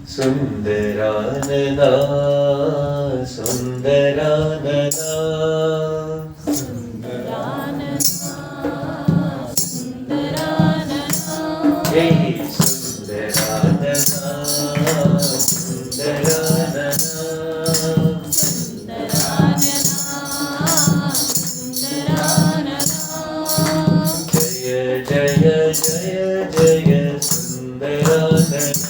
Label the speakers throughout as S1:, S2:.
S1: सुंदरानना सुंदरानना हे सुंदरानना सुंदरानना जय जय जय जय सुंदरानना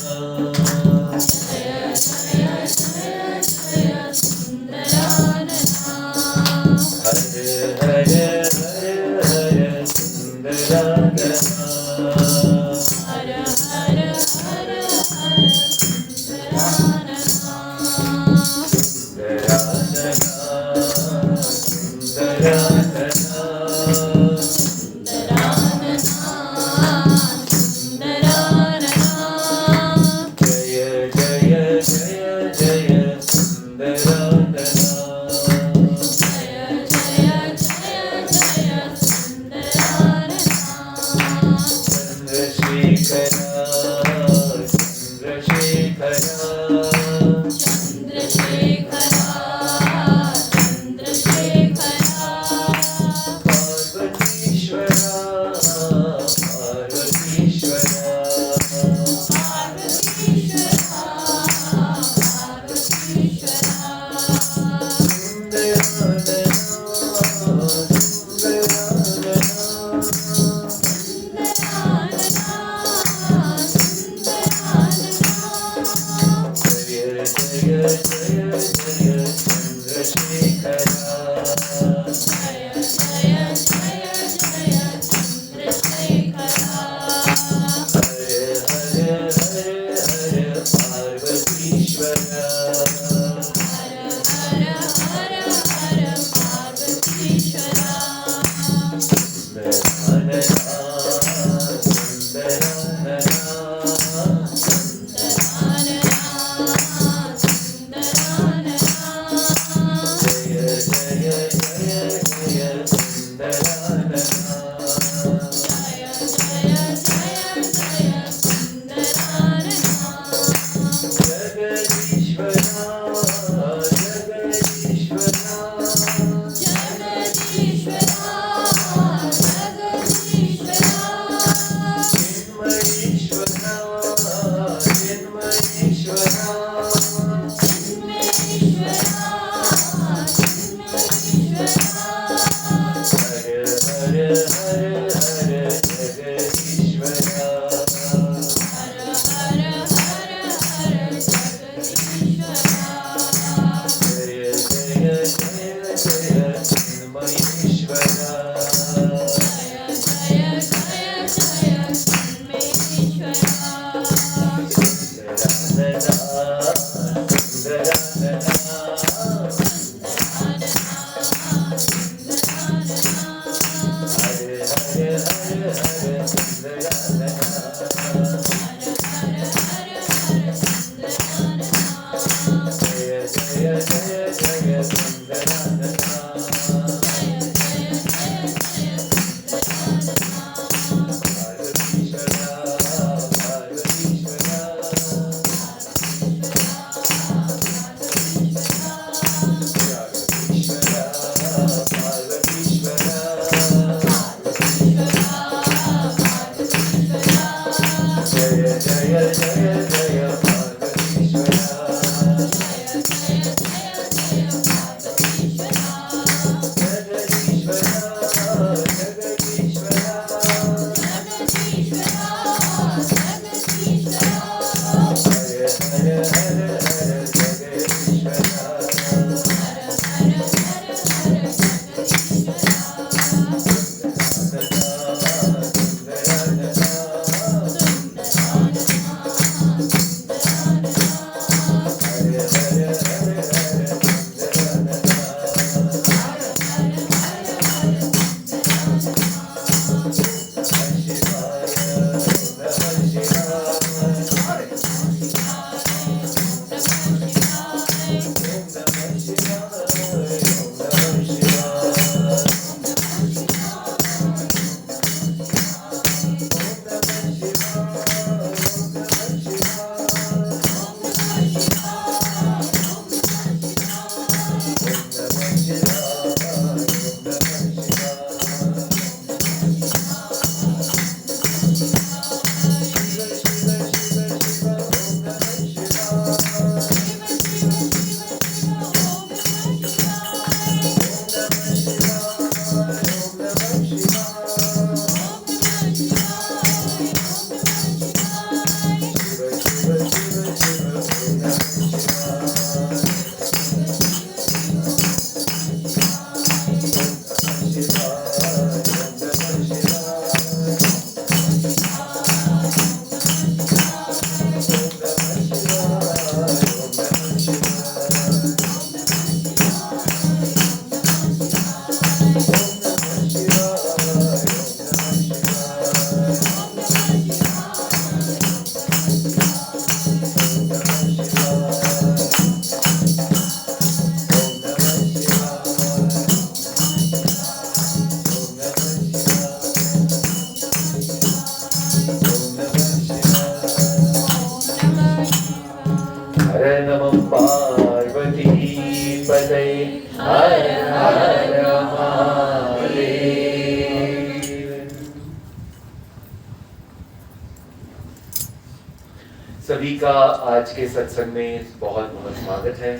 S1: सभी का आज के सत्संग में बहुत बहुत स्वागत है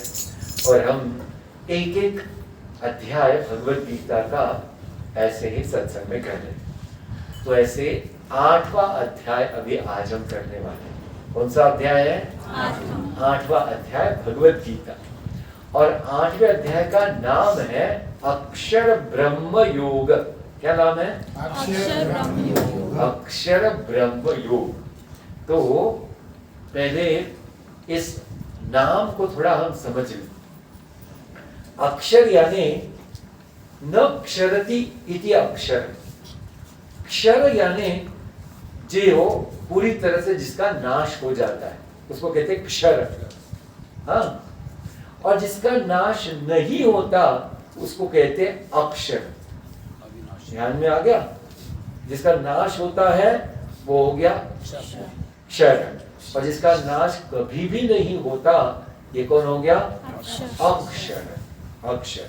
S1: और हम एक एक अध्याय भगवत गीता का ऐसे ही सत्संग में कर रहे हैं। तो ऐसे 8वां अध्याय अभी आज हम करने वाले हैं। कौन सा अध्याय है? 8वां अध्याय भगवत गीता। और 8वें अध्याय का नाम है अक्षर ब्रह्म योग। क्या नाम है?
S2: अक्षर ब्रह्म योग।
S1: अक्षर ब्रह्म योग। तो पहले इस नाम को थोड़ा हम समझ लें। अक्षर यानी न क्षरति इति अक्षर। क्षर यानी जो पूरी तरह से जिसका नाश हो जाता है उसको कहते हैं क्षर। हाँ, और जिसका नाश नहीं होता उसको कहते हैं अक्षर। ध्यान में आ गया? जिसका नाश होता है वो हो गया क्षर, और जिसका नाश कभी भी नहीं होता ये कौन हो गया? अक्षर। अक्षर।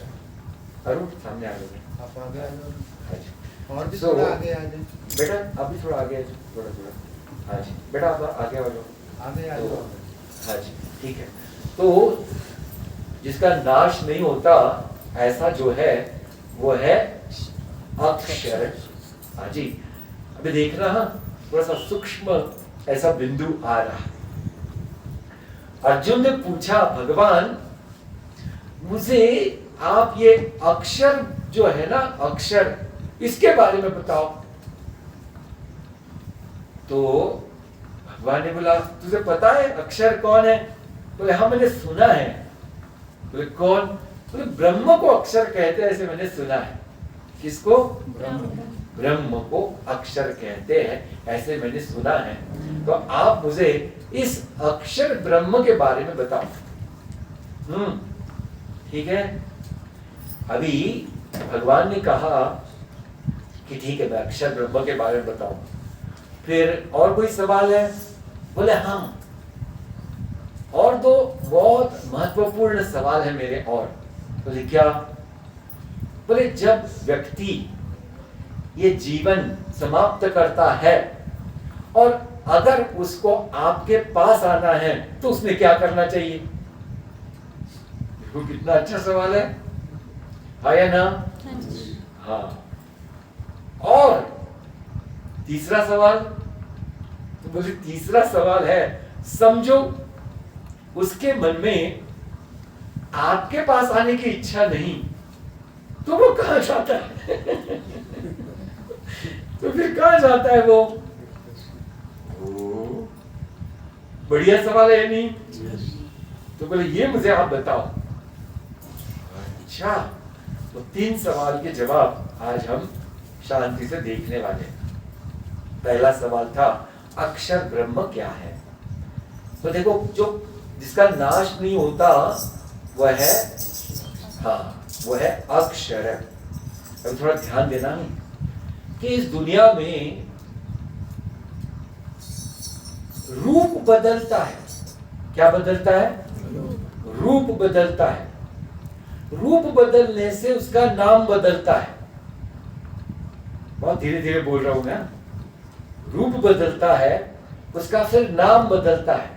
S1: अरुण सामने आ गए।
S2: आप आगे आ जाओ। और भी
S1: So,
S2: थोड़ा आगे आ जाए।
S1: बेटा आप भी थोड़ा आगे आ जाओ, थोड़ा थोड़ा। हाँ जी बेटा आप आगे आ जाओ।
S2: आगे आ जाओ।
S1: हाँ जी ठीक है। तो जिसका नाश नहीं होता ऐसा जो है वो है अक्षर। हाँ जी, अभी देखना, हाँ थोड़ा सा सूक्ष्म ऐसा बिंदु आ रहा है। अर्जुन ने पूछा, भगवान मुझे आप ये अक्षर जो है ना, अक्षर, इसके बारे में बताओ। तो भगवान ने बोला, तुझे पता है अक्षर कौन है? बोले हाँ मैंने सुना है। बोले कौन? बोले ब्रह्म को अक्षर कहते हैं, ऐसे मैंने सुना है। किसको? ब्रह्म को अक्षर कहते हैं ऐसे मैंने सुना है। तो आप मुझे इस अक्षर ब्रह्म के बारे में बताओ। ठीक है। अभी भगवान ने कहा कि ठीक है मैं अक्षर ब्रह्म के बारे में बताऊं। फिर और कोई सवाल है? बोले हाँ, और दो बहुत महत्वपूर्ण सवाल है मेरे। और बोले क्या? बोले जब व्यक्ति ये जीवन समाप्त करता है और अगर उसको आपके पास आना है तो उसने क्या करना चाहिए? देखो कितना अच्छा सवाल है या ना? हाँ। और तीसरा सवाल, तो बोले तीसरा सवाल है, समझो उसके मन में आपके पास आने की इच्छा नहीं तो वो कहां जाता है? तो फिर कहां जाता है वो? बढ़िया सवाल है नहीं? तो बोले ये मुझे आप बताओ। अच्छा, तो 3 सवाल के जवाब आज हम शांति से देखने वाले हैं। पहला सवाल था अक्षर ब्रह्म क्या है? तो देखो, जो जिसका नाश नहीं होता वह है, हाँ वो है अक्षर। अब थोड़ा ध्यान देना कि इस दुनिया में रूप बदलता है। क्या बदलता है? रूप बदलता है। रूप बदलने से उसका नाम बदलता है। बहुत धीरे धीरे बोल रहा हूं मैं। रूप बदलता है, उसका फिर नाम बदलता है,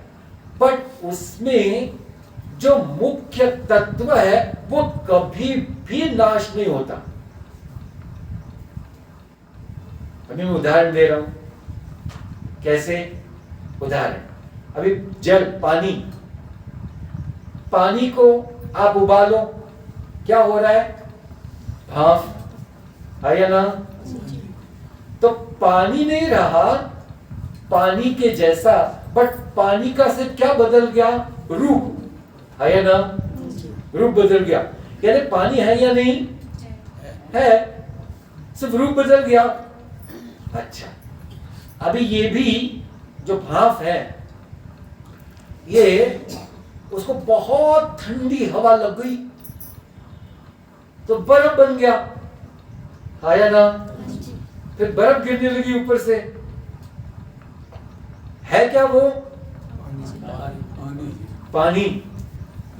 S1: बट उसमें जो मुख्य तत्व है वो कभी भी नाश नहीं होता। अभी मैं उदाहरण दे रहा हूं। कैसे उदाहरण? अभी जल, पानी, पानी को आप उबालो, क्या हो रहा है? भाप है या ना? तो पानी नहीं रहा पानी के जैसा, बट पानी का सिर्फ क्या बदल गया? रूप है या ना? रूप बदल गया। यानी पानी है या नहीं है, सिर्फ रूप बदल गया। अच्छा, अभी ये भी जो भाप है, ये उसको बहुत ठंडी हवा लग गई तो बर्फ बन गया, है या ना? फिर बर्फ गिरने लगी ऊपर से। है क्या वो? पानी।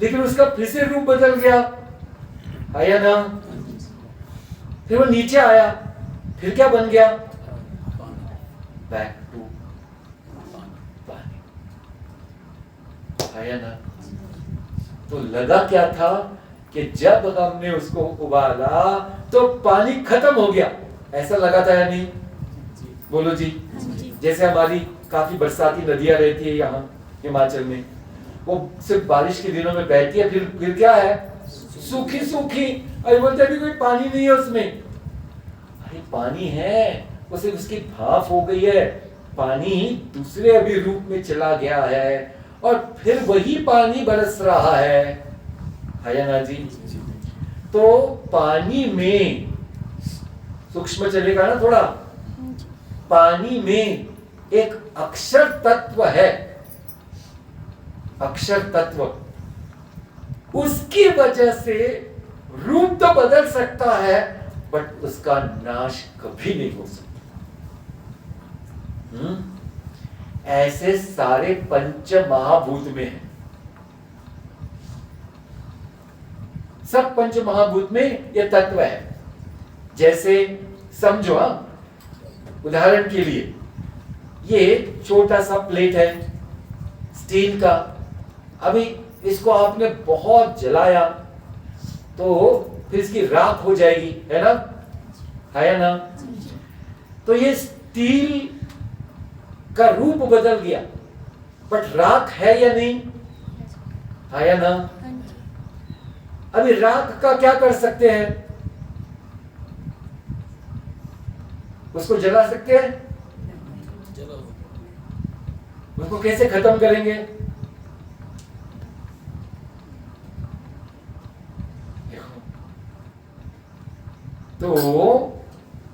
S1: लेकिन उसका फिर से रूप बदल गया, है या ना? फिर वो नीचे आया, फिर क्या बन गया? बैक टू पानी। है ना। तो लगा क्या था कि जब हमने उसको उबाला तो पानी खत्म हो गया, ऐसा लगा था या नहीं? बोलो जी। जैसे हमारी काफी बरसाती नदियां रहती है यहाँ हिमाचल में, वो सिर्फ बारिश के दिनों में बहती है, फिर क्या है, सूखी सूखी। अरे बोलते अभी कोई पानी नहीं है उसमें। अरे पानी है, वो सिर्फ उसकी भाप हो गई है, पानी दूसरे अभी रूप में चला गया है और फिर वही पानी बरस रहा है ना जी। तो पानी में सूक्ष्म चलेगा ना थोड़ा, पानी में एक अक्षर तत्व है, अक्षर तत्व, उसकी वजह से रूप तो बदल सकता है बट उसका नाश कभी नहीं हो सकता। ऐसे सारे पंच महाभूत में है, सब पंच महाभूत में ये तत्व है। जैसे समझो, उदाहरण के लिए ये छोटा सा प्लेट है स्टील का, अभी इसको आपने बहुत जलाया तो फिर इसकी राख हो जाएगी, है ना। तो ये स्टील का रूप बदल गया बट राख है या नहीं, है ना। अभी राख का क्या कर सकते हैं, उसको जला सकते हैं, उसको कैसे खत्म करेंगे? तो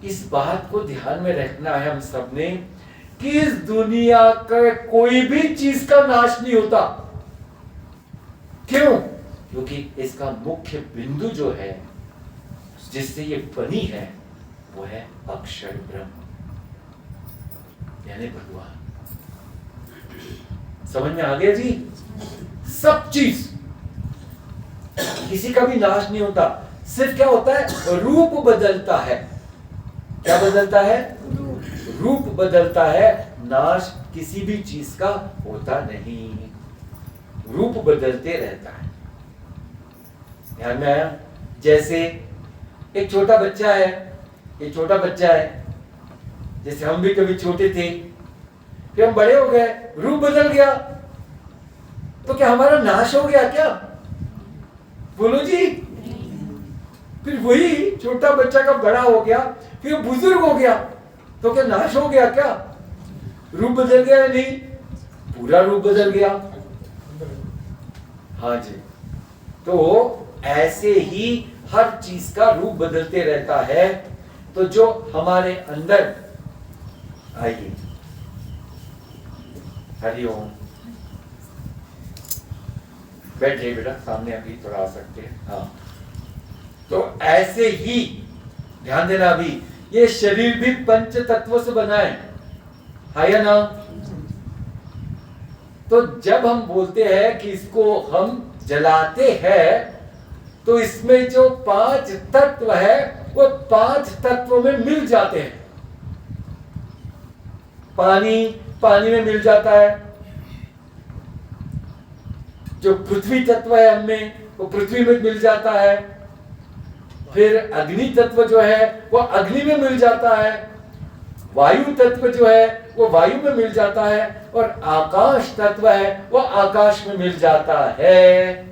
S1: इस बात को ध्यान में रखना है हम सबने कि इस दुनिया का कोई भी चीज का नाश नहीं होता। क्यों? क्योंकि इसका मुख्य बिंदु जो है जिससे ये बनी है वो है अक्षर ब्रह्म, यानी भगवान। समझ में आ गया जी? सब चीज, किसी का भी नाश नहीं होता, सिर्फ क्या होता है, रूप बदलता है। क्या बदलता है? रूप बदलता है, नाश किसी भी चीज का होता नहीं, रूप बदलते रहता है। ध्यान में आया? जैसे एक छोटा बच्चा है, एक छोटा बच्चा है, जैसे हम भी कभी छोटे थे, फिर हम बड़े हो गए, रूप बदल गया, तो क्या हमारा नाश हो गया क्या? बोलो जी। फिर वही छोटा बच्चा का बड़ा हो गया, फिर बुजुर्ग हो गया, तो क्या नाश हो गया क्या? रूप बदल गया या नहीं? पूरा रूप बदल गया। हाँ जी। तो ऐसे ही हर चीज का रूप बदलते रहता है। तो जो हमारे अंदर, आइए, हरिओम, बैठिए बेटा, सामने अभी थोड़ा आ सकते हैं। हाँ, तो ऐसे ही ध्यान देना, अभी ये शरीर भी पंच तत्व से बना है या ना। तो जब हम बोलते हैं कि इसको हम जलाते हैं तो इसमें जो 5 तत्व है वो 5 तत्वों में मिल जाते हैं। पानी में मिल जाता है, जो पृथ्वी तत्व है हमें वो पृथ्वी में मिल जाता है, फिर अग्नि तत्व जो है वो अग्नि में मिल जाता है, वायु तत्व जो है वो वायु में मिल जाता है, और आकाश तत्व है वो आकाश में मिल जाता है।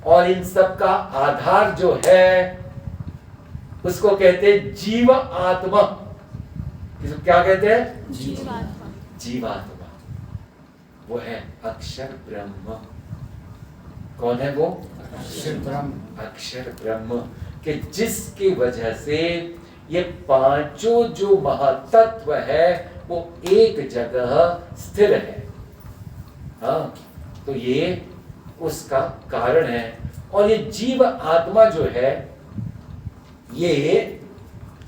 S1: और इन सब का आधार जो है उसको कहते हैं जीव आत्मा। इसको क्या कहते हैं? जीवात्मा। वो है अक्षर ब्रह्म। कौन है वो?
S2: अक्षर ब्रह्म।
S1: अक्षर ब्रह्म कि जिसकी वजह से ये पांचों जो महातत्व है वो एक जगह स्थिर है। हाँ, तो ये उसका कारण है। और ये जीव आत्मा जो है ये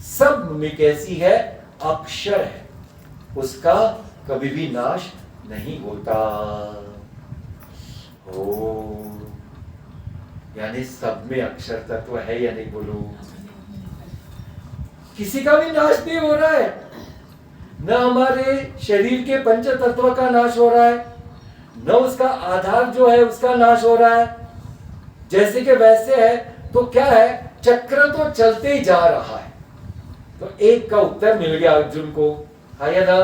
S1: सब में कैसी है? अक्षर है, उसका कभी भी नाश नहीं होता। ओ, यानी सब में अक्षर तत्व है या नहीं? बोलो। किसी का भी नाश नहीं हो रहा है, न हमारे शरीर के पंच तत्व का नाश हो रहा है, न उसका आधार जो है उसका नाश हो रहा है, जैसे कि वैसे है, तो क्या है, चक्र तो चलते ही जा रहा है। तो एक का उत्तर मिल गया अर्जुन को, है या ना।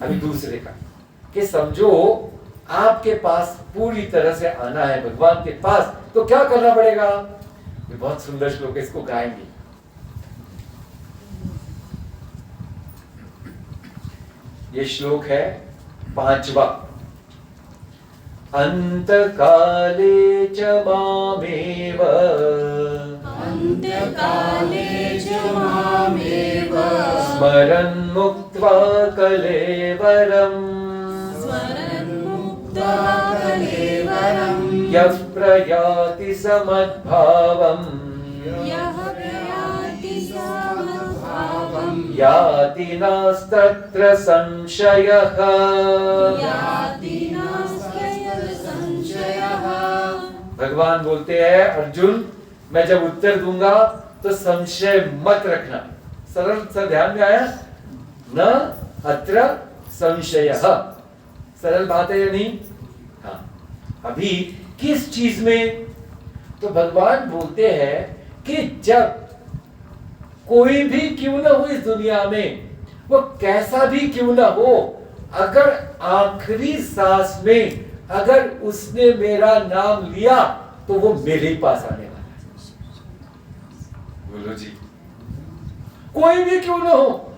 S1: अभी दूसरे का, कि समझो आपके पास पूरी तरह से आना है भगवान के पास, तो क्या करना पड़ेगा। ये बहुत सुंदर श्लोक है, इसको गाएंगे। ये श्लोक है 5वां। अंतकाले च मामेव स्मरन् मुक्त्वा कलेवरम् यः प्रयाति समद्भावम् याति नास्तत्र संशयः। भगवान बोलते हैं, अर्जुन मैं जब उत्तर दूंगा तो संशय मत रखना। सरल सा ध्यान में आया न, अत्र संशयः। सरल बात है या नहीं। हाँ, अभी किस चीज में, तो भगवान बोलते हैं कि जब कोई भी क्यों ना हो इस दुनिया में, वो कैसा भी क्यों ना हो, अगर आखिरी सांस में अगर उसने मेरा नाम लिया तो वो मेरे ही पास आने वाला है। बोलो जी, कोई भी क्यों ना हो।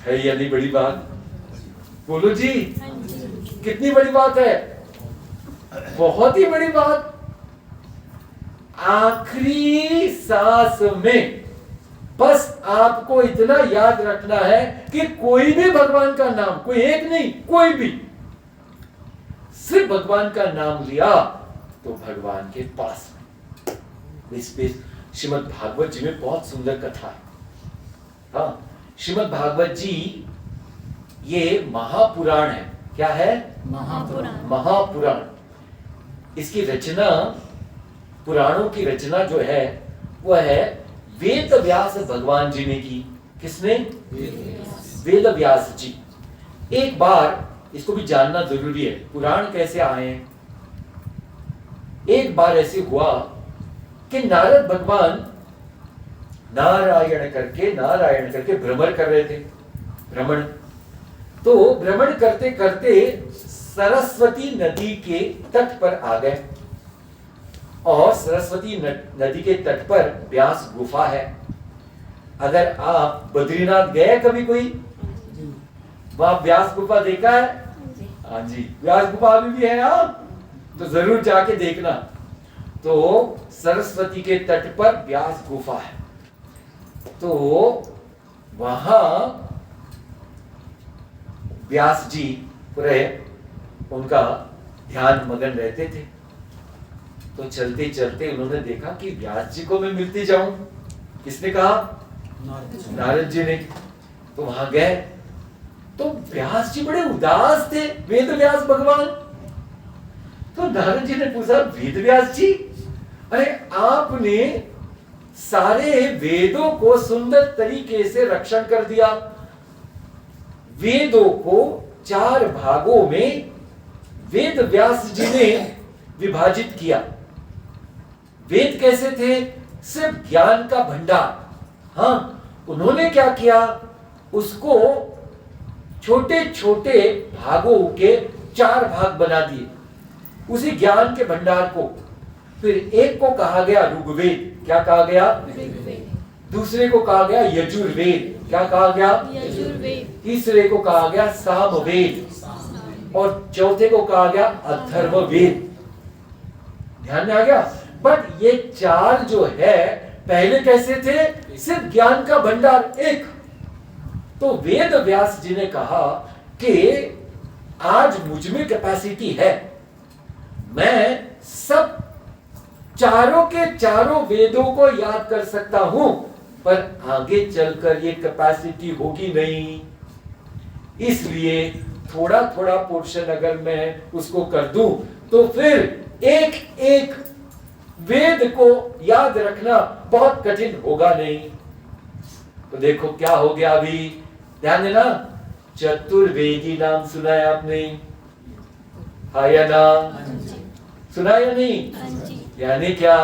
S1: है या नहीं बड़ी बात। बोलो जी, कितनी बड़ी बात है, बहुत ही बड़ी बात। आखिरी सांस में बस आपको इतना याद रखना है कि कोई भी भगवान का नाम, कोई एक नहीं, कोई भी, सिर्फ भगवान का नाम लिया तो भगवान के पास में। इस पे श्रीमद् भागवत जी में बहुत सुंदर कथा है। हाँ, श्रीमद् भागवत जी ये महापुराण है। क्या है?
S3: महापुराण।
S1: महापुराण। इसकी रचना, पुराणों की रचना जो है वह है वेद व्यास भगवान जी ने की। किसने? वेद व्यास जी। एक बार इसको भी जानना जरूरी है, पुराण कैसे आए। एक बार ऐसे हुआ कि नारद भगवान नारायण करके भ्रमण कर रहे थे। भ्रमण, तो भ्रमण करते करते सरस्वती नदी के तट पर आ गए, और सरस्वती नदी के तट पर व्यास गुफा है। अगर आप बद्रीनाथ गए कभी, कोई वहां व्यास गुफा देखा है? हाँ जी, व्यास गुफा अभी भी है, आप तो जरूर जाके देखना। तो सरस्वती के तट पर व्यास गुफा है, तो वहां व्यास जी पूरे उनका ध्यान मगन रहते थे। तो चलते चलते उन्होंने देखा कि व्यास जी को मैं मिलते जाऊं। किसने कहा? नारद जी ने। तो वहां गए तो व्यास जी बड़े उदास थे, वेद व्यास भगवान। तो नारद जी ने पूछा, वेद व्यास जी, अरे आपने सारे वेदों को सुंदर तरीके से रक्षण कर दिया, वेदों को 4 भागों में वेद व्यास जी ने विभाजित किया। वेद कैसे थे? सिर्फ ज्ञान का भंडार। हाँ, उन्होंने क्या किया, उसको छोटे छोटे भागों के 4 भाग बना दिए, उसी ज्ञान के भंडार को। फिर एक को कहा गया ऋग्वेद। क्या कहा गया? दूसरे को कहा गया यजुर्वेद। क्या कहा गया?
S3: यजुर्वेद।
S1: तीसरे को कहा गया सामवेद, और चौथे को कहा गया अथर्ववेद। ध्यान में आ गया? बट ये 4 जो है पहले कैसे थे? सिर्फ ज्ञान का भंडार एक। तो वेद व्यास जी ने कहा कि आज मुझ में कैपेसिटी है, मैं सब चारों के चारों वेदों को याद कर सकता हूं, पर आगे चलकर ये कैपेसिटी होगी नहीं। इसलिए थोड़ा थोड़ा पोर्शन अगर मैं उसको कर दूं तो फिर एक एक वेद को याद रखना बहुत कठिन होगा नहीं। तो देखो क्या हो गया। अभी ध्यान देना, चतुर्वेदी नाम सुना है आपने? हाँ या ना? सुना या नहीं?
S3: हाँ जी।
S1: यानी क्या?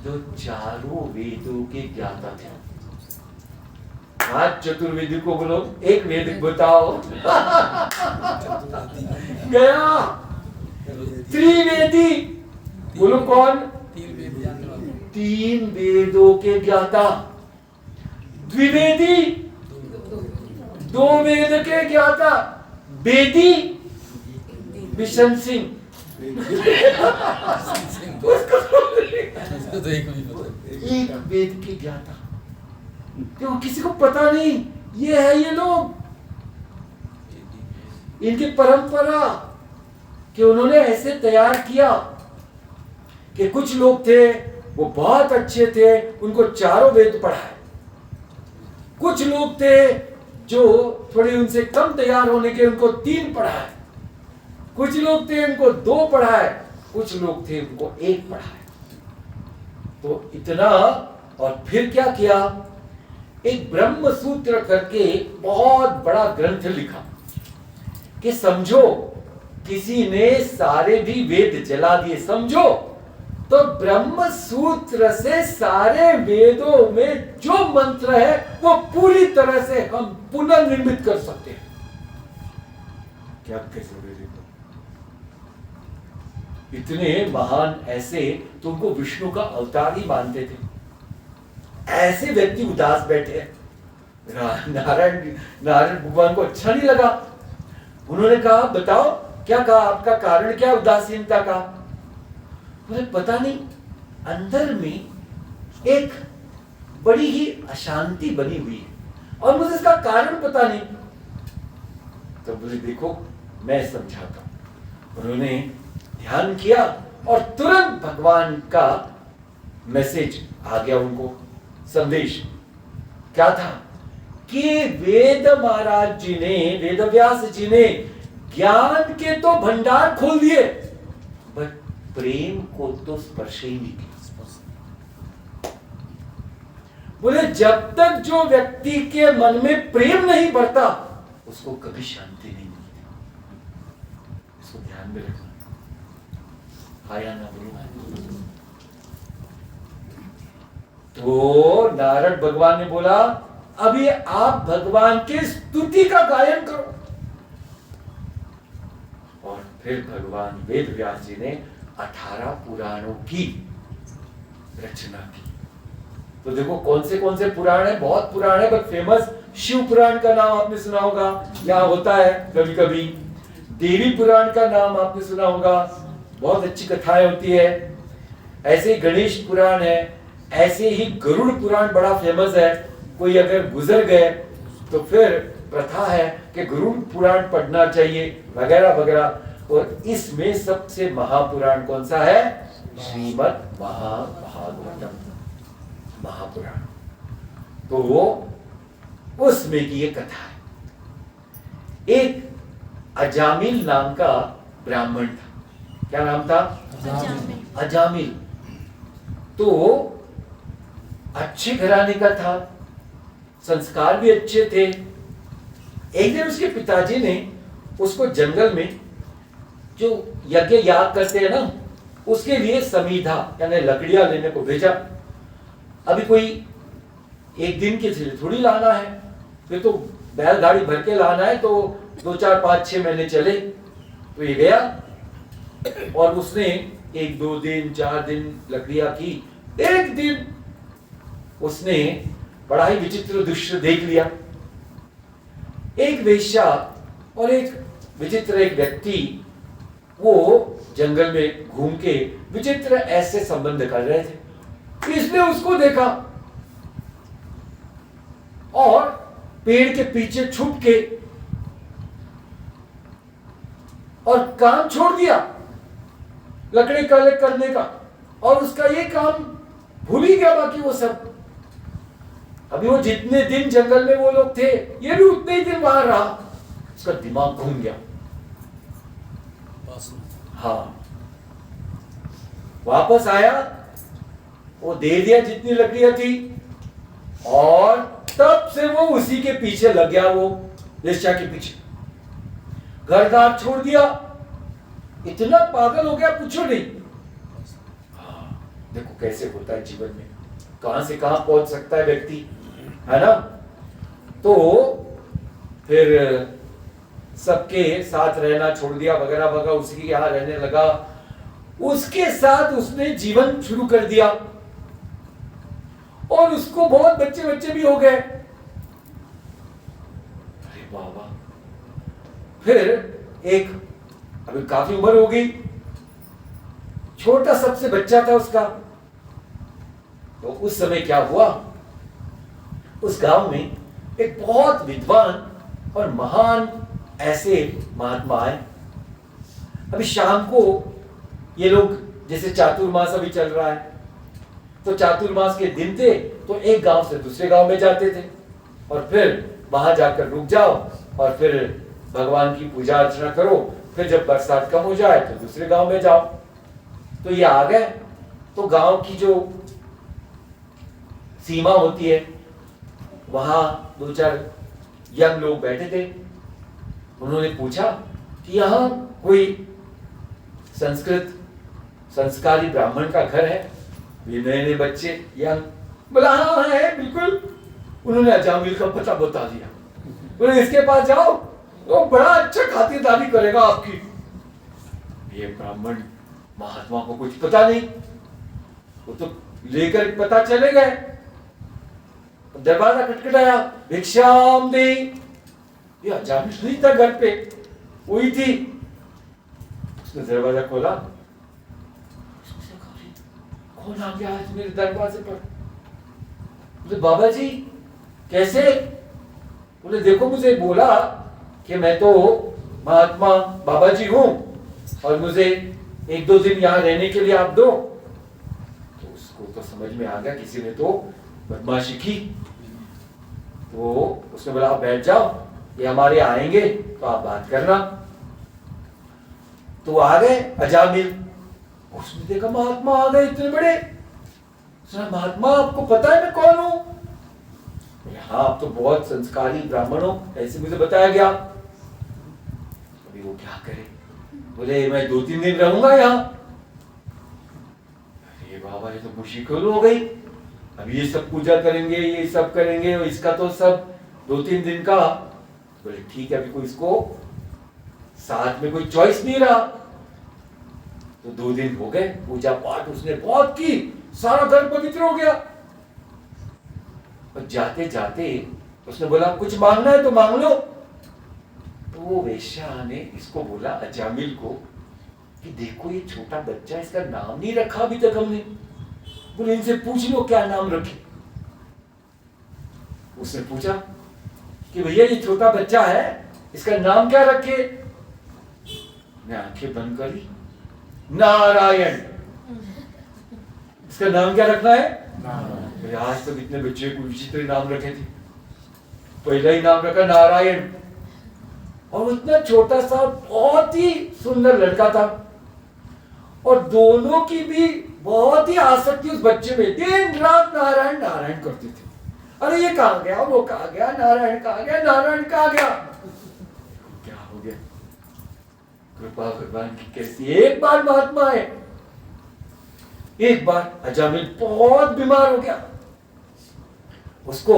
S1: जो चारों वेदों के ज्ञाता थे। आज चतुर्वेदी को बोलो एक वेद बताओ। गया। त्रिवेदी बोलो कौन? तीन वेदों के ज्ञाता। द्विवेदी दो वेद के ज्ञाता। वेदी मिशन सिंह
S4: तो एक भी पता
S1: एक वेद के ज्ञाता। क्यों किसी को पता नहीं ये है ये लोग, इनकी परंपरा कि उन्होंने ऐसे तैयार किया कि कुछ लोग थे वो बहुत अच्छे थे, उनको चारों वेद पढ़ाए। कुछ लोग थे जो थोड़े उनसे कम तैयार होने के, उनको 3 पढ़ाए। कुछ लोग थे उनको 2 पढ़ाए, कुछ लोग थे उनको 1 पढ़ाए। तो इतना, और फिर क्या किया? एक ब्रह्म सूत्र करके बहुत बड़ा ग्रंथ लिखा कि समझो किसी ने सारे भी वेद जला दिए, समझो तो ब्रह्म सूत्र से सारे वेदों में जो मंत्र है वो पूरी तरह से हम पुनर्निर्मित कर सकते हैं। क्या कैसे वेद? इतने महान ऐसे तुमको विष्णु का अवतार ही मानते थे, ऐसे व्यक्ति उदास बैठे। नारायण भगवान को अच्छा नहीं लगा। उन्होंने कहा बताओ क्या कहा, आपका कारण क्या उदासीनता का? मुझे पता नहीं, अंदर में एक बड़ी ही अशांति बनी हुई है और मुझे इसका कारण पता नहीं। तो बोले देखो मैं समझाता हूं। उन्होंने ध्यान किया और तुरंत भगवान का मैसेज आ गया उनको, संदेश। क्या था कि वेद महाराज जी ने, वेदव्यास जी ने ज्ञान के तो भंडार खोल दिए, बट प्रेम को तो स्पर्श ही नहीं किया। बोले जब तक जो व्यक्ति के मन में प्रेम नहीं बढ़ता उसको कभी शांति नहीं मिलती। इसको ध्यान में रखना। आया ना बोलो। तो नारद भगवान ने बोला अभी आप भगवान की स्तुति का गायन करो। और फिर भगवान वेद व्यास जी ने 18 पुराणों की रचना की। तो देखो कौन से पुराण है, बहुत पुराण है, बट फेमस शिव पुराण का नाम आपने सुना होगा, यहाँ होता है कभी कभी। देवी पुराण का नाम आपने सुना होगा, बहुत अच्छी कथाएं होती है। ऐसे ही गणेश पुराण है, ऐसे ही गरुड़ पुराण बड़ा फेमस है। कोई अगर गुजर गए तो फिर प्रथा है कि गरुड़ पुराण पढ़ना चाहिए वगैरह वगैरह। और इसमें सबसे महापुराण कौन सा है? श्रीमद् महाभागवतम, महापुराण। तो वो उसमें की ये कथा है। एक अजामिल नाम का ब्राह्मण था। क्या नाम था? अजामिल। तो अच्छे घराने का था, संस्कार भी अच्छे थे। एक दिन उसके पिताजी ने उसको जंगल में जो यज्ञ याग करते हैं ना, उसके लिए समीधा यानी लकड़ियां लेने को भेजा। अभी कोई एक दिन के लिए थोड़ी लाना है, फिर तो बैलगाड़ी भर के लाना है, तो 2, 4, 5, 6 महीने चले। तो ये गया और उसने 1, 2 दिन 4 दिन लकड़ियां की। एक दिन उसने बड़ा ही विचित्र दृश्य देख लिया। एक वेश्या और एक विचित्र एक व्यक्ति वो जंगल में घूम के विचित्र ऐसे संबंध कर रहे थे। इसने उसको देखा और पेड़ के पीछे छुप के और काम छोड़ दिया लकड़ी कलेक्ट करने का, और उसका ये काम भूल ही गया बाकी वो सब। अभी वो जितने दिन जंगल में वो लोग थे, ये भी उतने ही दिन वहां रहा। उसका दिमाग घूम गया। हाँ, वापस आया, वो दे दिया जितनी लकड़ियां थी, और तब से वो उसी के पीछे लग गया। वो वेश्या के पीछे, घर दार छोड़ दिया, इतना पागल हो गया पूछो नहीं। हाँ, देखो कैसे होता है जीवन में, कहां से कहां पहुंच सकता है व्यक्ति, है ना। तो फिर सबके साथ रहना छोड़ दिया वगैरह वगैरह, उसी के यहाँ रहने लगा, उसके साथ उसने जीवन शुरू कर दिया और उसको बहुत बच्चे बच्चे भी हो गए। अरे बाबा, फिर एक, अभी काफी उम्र हो गई, छोटा सबसे बच्चा था उसका। तो उस समय क्या हुआ, उस गांव में एक बहुत विद्वान और महान ऐसे महात्मा आए। अभी शाम को ये लोग, जैसे चातुर्मास अभी चल रहा है, तो चातुर्मास के दिन थे, तो एक गांव से दूसरे गांव में जाते थे और फिर वहां जाकर रुक जाओ और फिर भगवान की पूजा अर्चना करो, फिर जब बरसात कम हो जाए तो दूसरे गांव में जाओ। तो ये आ गए, तो गांव की जो सीमा होती है वहां दो चार यंग लोग बैठे थे। उन्होंने पूछा कि यहाँ कोई संस्कृत संस्कारी ब्राह्मण का घर है? ये नए नए बच्चे यंग, बोला हाँ है बिल्कुल। उन्होंने अजामिल का पता बता दिया, बोले इसके पास जाओ, वो बड़ा अच्छा खातिरदारी करेगा आपकी। ये ब्राह्मण महात्मा को कुछ पता नहीं, वो तो लेकर पता चले गए। दरवाजा खटखटाया, भिक्षाम दे। ये अजामिल नहीं था घर पे, वही थी। उसने दरवाजा खोला, कौन आ गया आज मेरे दरवाजे पर? बोले बाबा जी कैसे? बोले देखो मुझे बोला कि मैं तो महात्मा बाबा जी हूं और मुझे एक दो दिन यहाँ रहने के लिए आप दो। तो उसको तो समझ में आ गया किसी ने तो बदमाशी की। तो उसने बोला आप बैठ जाओ, ये हमारे आएंगे तो आप बात करना। तो आ गए अजामिल, उसने देखा महात्मा आ गए इतने बड़े। महात्मा आपको पता है मैं कौन हूं? हाँ आप तो बहुत संस्कारी ब्राह्मण हो, ऐसे मुझे बताया गया। अभी वो क्या करे, बोले मैं 2-3 दिन रहूंगा यहाँ। अरे बाबा ये तो मुश्किल हो गई, अभी ये सब पूजा करेंगे, ये सब करेंगे, और इसका तो सब 2-3 दिन का। बोले ठीक है, अभी कोई इसको साथ में कोई चॉइस नहीं रहा। तो 2 दिन हो गए, पूजा पाठ उसने बहुत की, सारा घर पवित्र हो गया। और जाते जाते उसने बोला कुछ मांगना है तो मांग लो। तो वो वेश्या ने इसको बोला अजामिल को कि देखो ये छोटा बच्चा, इसका नाम नहीं रखा अभी तक हमने, बोले इनसे पूछ लो क्या नाम रखे। उसने पूछा कि भैया ये छोटा बच्चा है, इसका नाम क्या रखे? ने आंखें बंद करी, नारायण। इसका नाम क्या रखना है? आज तक इतने बच्चे को विचित्र नाम रखे थे, पहला ही नाम रखा नारायण। और इतना छोटा सा बहुत ही सुंदर लड़का था और दोनों की भी बहुत ही आसक्ति उस बच्चे में, दिन रात नारायण नारायण करते थे। अरे ये कहाँ गया, वो कहाँ गया, नारायण कहाँ गया, नारायण कहाँ गया। क्या हो गया, कृपा भगवान की कैसी। एक बार महात्मा है, एक बार अजामिल बहुत बीमार हो गया, उसको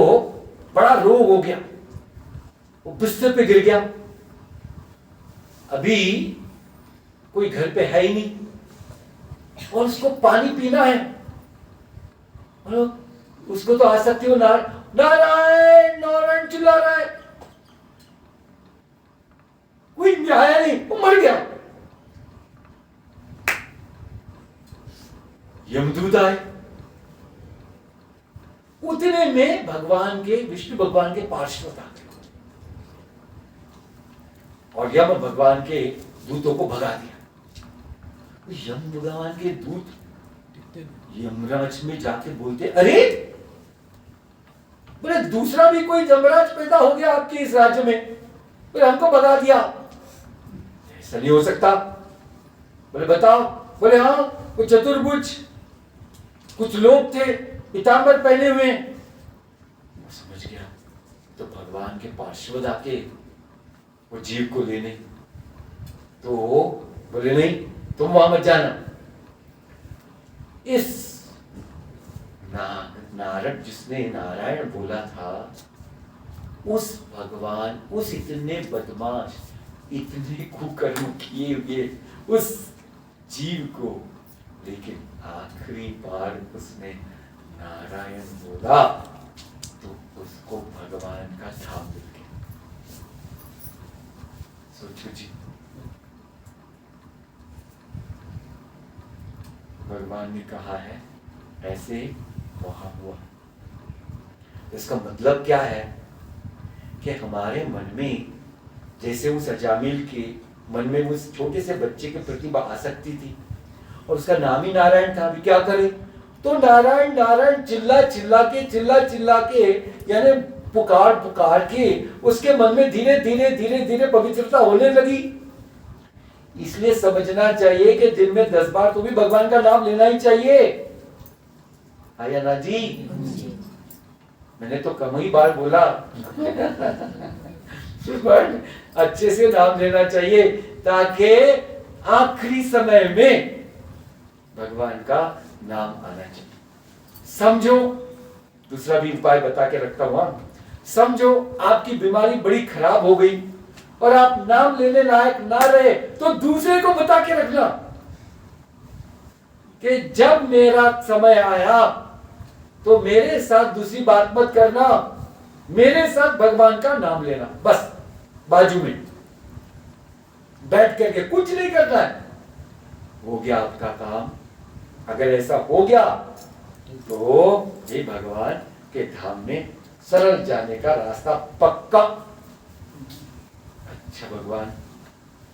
S1: बड़ा रोग हो गया, वो बिस्तर पे गिर गया। अभी कोई घर पे है ही नहीं और उसको पानी पीना है, और उसको तो आसक्ति हो, नारायण नारायण चिल्ला रहा है, कोई आया नहीं, वो मर गया। यमदूत आए, उतने में भगवान के, विष्णु भगवान के पार्षद आ गए और यम भगवान के दूतों को भगा दिया। यम भगवान के दूत यमराज में जाके बोलते, अरे बोले दूसरा भी कोई यमराज पैदा हो गया आपके इस राज्य में, बोले हमको भगा दिया, ऐसा नहीं हो सकता। बोले बताओ, बोले हाँ वो चतुर्भुज कुछ लोग थे पीतांबर पहने हुए। समझ गया, तो भगवान के पार्षद आके वो जीव को लेने, तो बोले नहीं तुम वहां मत जाना। इस नारद जिसने नारायण बोला था, उस भगवान, उस इतने बदमाश, इतने कुकर्म किए हुए उस जीव को, लेकिन आखिरी बार उसने नारायण बोला तो उसको भगवान का धाम मिल गया। सोचो जी, भगवान ने कहा है ऐसे वहां हुआ। इसका मतलब क्या है कि हमारे मन में, जैसे उस अजामिल के मन में उस छोटे से बच्चे के प्रति आसक्ति थी और उसका नाम ही नारायण था, अभी क्या करे, तो नारायण नारायण चिल्ला चिल्ला के यानी पुकार के उसके मन में धीरे धीरे पवित्रता होने लगी। इसलिए समझना चाहिए कि दिन में 10 बार तो भी भगवान का नाम लेना ही चाहिए। आया ना जी? मैंने तो कम ही बार बोला पर अच्छे से नाम लेना चाहिए ताकि आखिरी समय में भगवान का नाम आना चाहिए। समझो, दूसरा भी उपाय बता के रखता हूं। समझो आपकी बीमारी बड़ी खराब हो गई और आप नाम लेने लायक ना रहे, तो दूसरे को बता के रखना कि जब मेरा समय आया तो मेरे साथ दूसरी बात मत करना, मेरे साथ भगवान का नाम लेना, बस बाजू में बैठ करके कुछ नहीं करना है। हो गया आपका काम। अगर ऐसा हो गया तो ये भगवान के धाम में सरल जाने का रास्ता पक्का। अच्छा भगवान,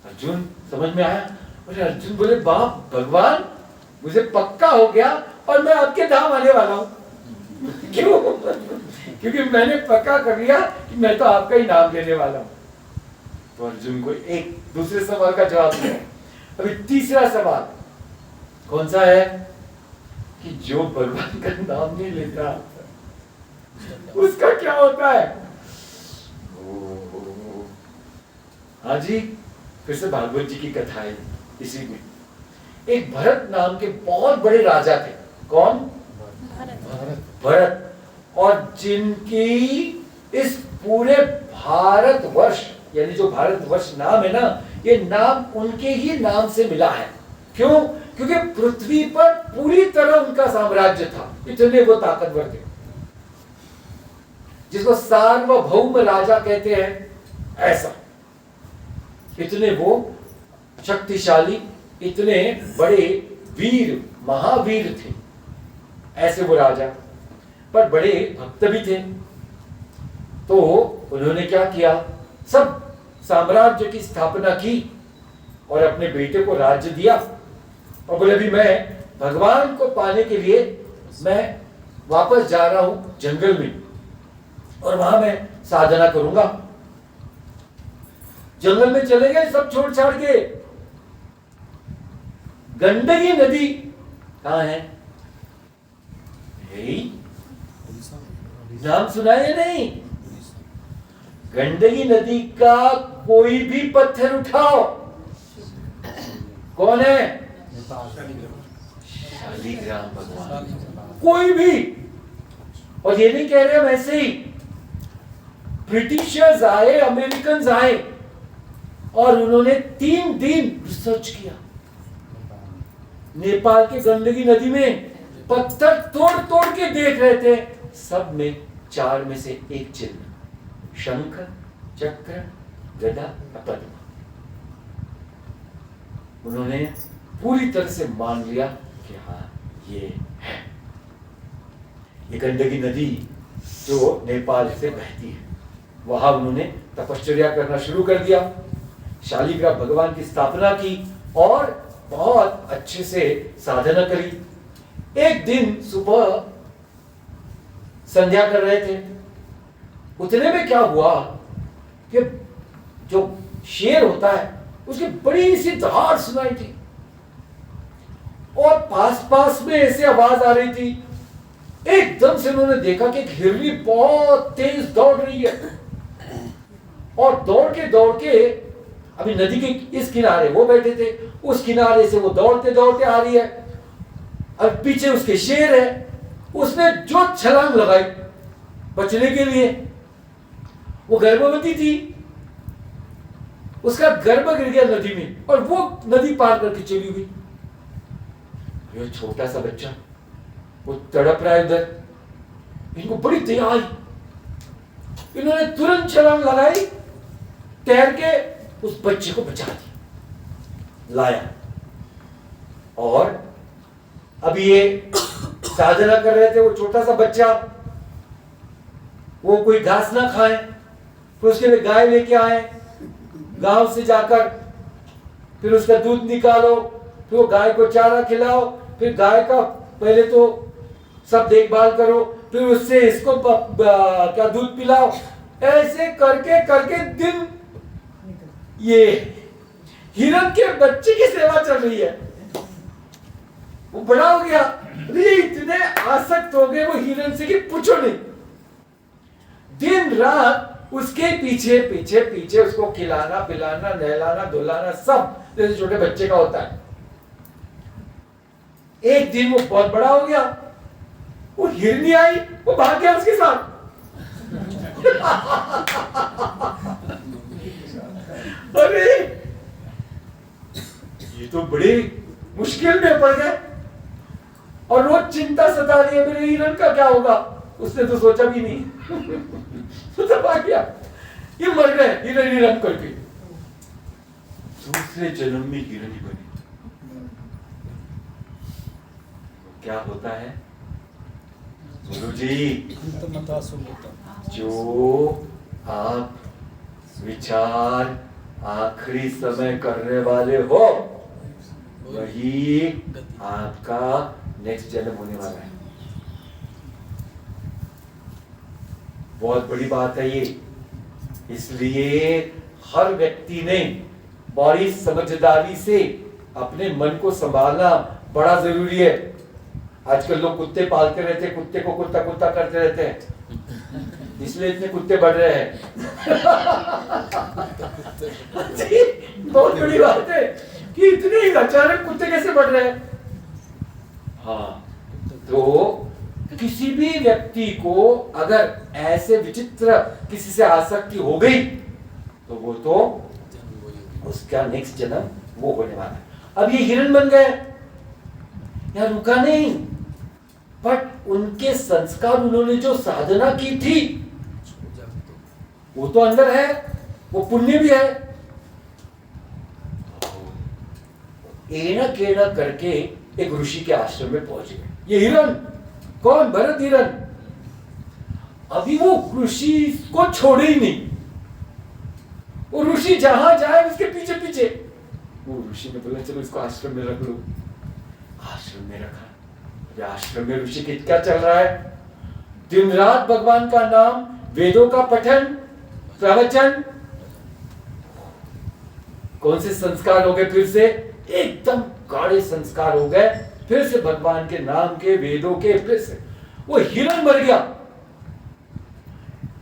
S1: अर्जुन समझ में आया? अरे अर्जुन बोले बाप भगवान, मुझे पक्का हो गया और मैं आपके धाम आने वाला हूं। क्यों? क्योंकि मैंने पक्का कर लिया कि मैं तो आपका ही नाम लेने वाला हूं। तो अर्जुन को एक दूसरे सवाल का जवाब दिया। अभी तीसरा सवाल कौन सा है कि जो भगवान का नाम नहीं लेता उसका क्या होता है? हाँ जी, फिर से भागवत जी की कथा है। इसी में एक भरत नाम के बहुत बड़े राजा थे। कौन? भरत। और जिनकी इस पूरे भारतवर्ष, यानी जो भारतवर्ष नाम है ना, ये नाम उनके ही नाम से मिला है। क्यों? क्योंकि पृथ्वी पर पूरी तरह उनका साम्राज्य था, इतने वो ताकतवर थे, जिसको सार्वभौम राजा कहते हैं, ऐसा इतने वो शक्तिशाली, इतने बड़े वीर, महावीर थे, ऐसे वो राजा, पर बड़े भक्त भी थे। तो उन्होंने क्या किया, सब साम्राज्य की स्थापना की और अपने बेटे को राज्य दिया और बोले अभी मैं भगवान को पाने के लिए मैं वापस जा रहा हूं जंगल में और वहां मैं साधना करूंगा। जंगल में चले गए सब छोड़ छाड़ के। गंडकी नदी कहां है? नाम सुना है नहीं? गंडकी नदी का कोई भी पत्थर उठाओ, कौन है? शालिग्राम भगवान। कोई भी। और ये नहीं कह रहे हम ऐसे ही, ब्रिटिशर्स आए, अमेरिकन आए और उन्होंने 3 दिन रिसर्च किया नेपाल के गंडकी नदी में, पत्थर तोड़ तोड़ के देख रहे थे, सब में 4 में से एक चिन्ह, शंख, चक्र, गदा, पद्म। उन्होंने पूरी तरह से मान लिया कि हाँ ये है। ये गंडकी नदी जो नेपाल से बहती है, वहां उन्होंने तपश्चर्या करना शुरू कर दिया, शालिग्राम भगवान की स्थापना की और बहुत अच्छे से साधना करी। एक दिन सुबह संध्या कर रहे थे, उतने में क्या हुआ कि जो शेर होता है उसकी बड़ी सी दहाड़ सुनाई थी और पास पास में ऐसे आवाज आ रही थी। एकदम से उन्होंने देखा कि एक हिरनी बहुत तेज दौड़ रही है और दौड़ के अभी नदी के इस किनारे वो बैठे थे, उस किनारे से वो दौड़ते दौड़ते आ रही है, और पीछे उसके शेर है। उसने जो छलांग लगाई बचने के लिए, वो गर्भवती थी, उसका गर्भ गिर गया नदी में और वो नदी पार करके चली गई। ये छोटा सा बच्चा वो तड़प रहा है उधर, इनको बड़ी दया आई, इन्होंने तुरंत छलांग लगाई, तैर के उस बच्चे को बचा दिया, लाया। और अब ये साधना कर रहे थे, वो छोटा सा बच्चा, वो कोई घास ना खाए, फिर उसके लिए गाय लेके आए, गांव से जाकर फिर उसका दूध निकालो, फिर वो गाय को चारा खिलाओ, फिर गाय का पहले तो सब देखभाल करो, फिर उससे इसको क्या दूध पिलाओ। ऐसे करके करके दिन ये हिरण के बच्चे की सेवा चल रही है। वो बड़ा हो गया, इतने आसक्त हो गए वो हिरण से कि पूछो नहीं। दिन रात उसके पीछे पीछे पीछे उसको खिलाना पिलाना नहलाना धुलाना सब जैसे छोटे बच्चे का होता है। एक दिन वो बहुत बड़ा हो गया, वो हिरनी आई, वो भाग गया उसके साथ। अरे ये तो बड़ी मुश्किल में पड़ गए, और रोज चिंता सता रही है मेरे हिरण का क्या होगा। उसने तो सोचा भी नहीं, तो तब आ गया, ये मर गए हिरण हिरण करके। दूसरे जन्म में हिरण ही बने। क्या होता है गुरु जी, जो आप विचार आखिरी समय करने वाले हो वही आपका नेक्स्ट जन्म होने वाला है। बहुत बड़ी बात है ये, इसलिए हर व्यक्ति ने बड़ी समझदारी से अपने मन को संभालना बड़ा जरूरी है। आजकल लोग कुत्ते पालते रहते हैं, कुत्ते को कुत्ता कुत्ता करते रहते हैं, इसलिए इतने कुत्ते बढ़ रहे हैं। बहुत बड़ी बात है कि इतने ही अचानक कुत्ते कैसे बढ़ रहे हैं। हाँ, तो किसी भी व्यक्ति को अगर ऐसे विचित्र किसी से आसक्ति हो गई तो वो तो उसका नेक्स्ट जन्म वो होने वाला है। अब ये हिरण बन गए, यार रुका नहीं, बट उनके संस्कार, उन्होंने जो साधना की थी वो तो अंदर है, वो पुण्य भी है। एना केना करके एक ऋषि के आश्रम में पहुंच गए। ये हिरण कौन? भरत हिरण। अभी वो ऋषि को छोड़े ही नहीं, वो ऋषि जहां जाए उसके पीछे पीछे। वो ऋषि ने बोला चलो इसको आश्रम में रख लो। आश्रम में रखा। आश्रम में ऋषि के क्या चल रहा है? दिन रात भगवान का नाम, वेदों का पठन प्रवचन। कौन से संस्कार हो गए? फिर से एकदम गाढ़े संस्कार हो गए, फिर से भगवान के नाम के, वेदों के। फिर से वो हिरण मर गया,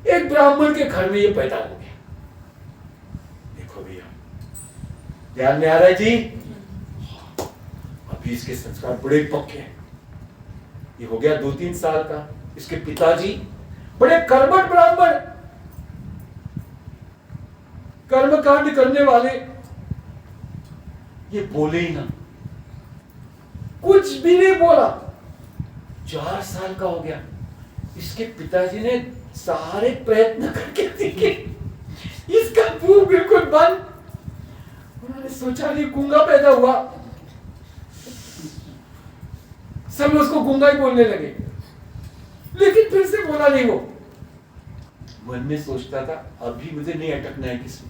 S1: एक ब्राह्मण के घर में ये पैदा हो गया। देखो भैया, ध्यान में आ रहा है जी? अभी इसके संस्कार बड़े पक्के हैं। ये हो गया 2-3 साल का। इसके पिताजी बड़े कर्मठ ब्राह्मण, कर्मकांड करने वाले। ये बोले ही ना, कुछ भी नहीं बोला। 4 साल का हो गया। इसके पिताजी ने सारे प्रयत्न करके देखे, इसका मुंह बिल्कुल बंद। उन्होंने सोचा नहीं गूंगा पैदा हुआ, सब उसको गूंगा ही बोलने लगे, लेकिन फिर से बोला नहीं। वो मन में सोचता था अभी मुझे नहीं अटकना है किसी,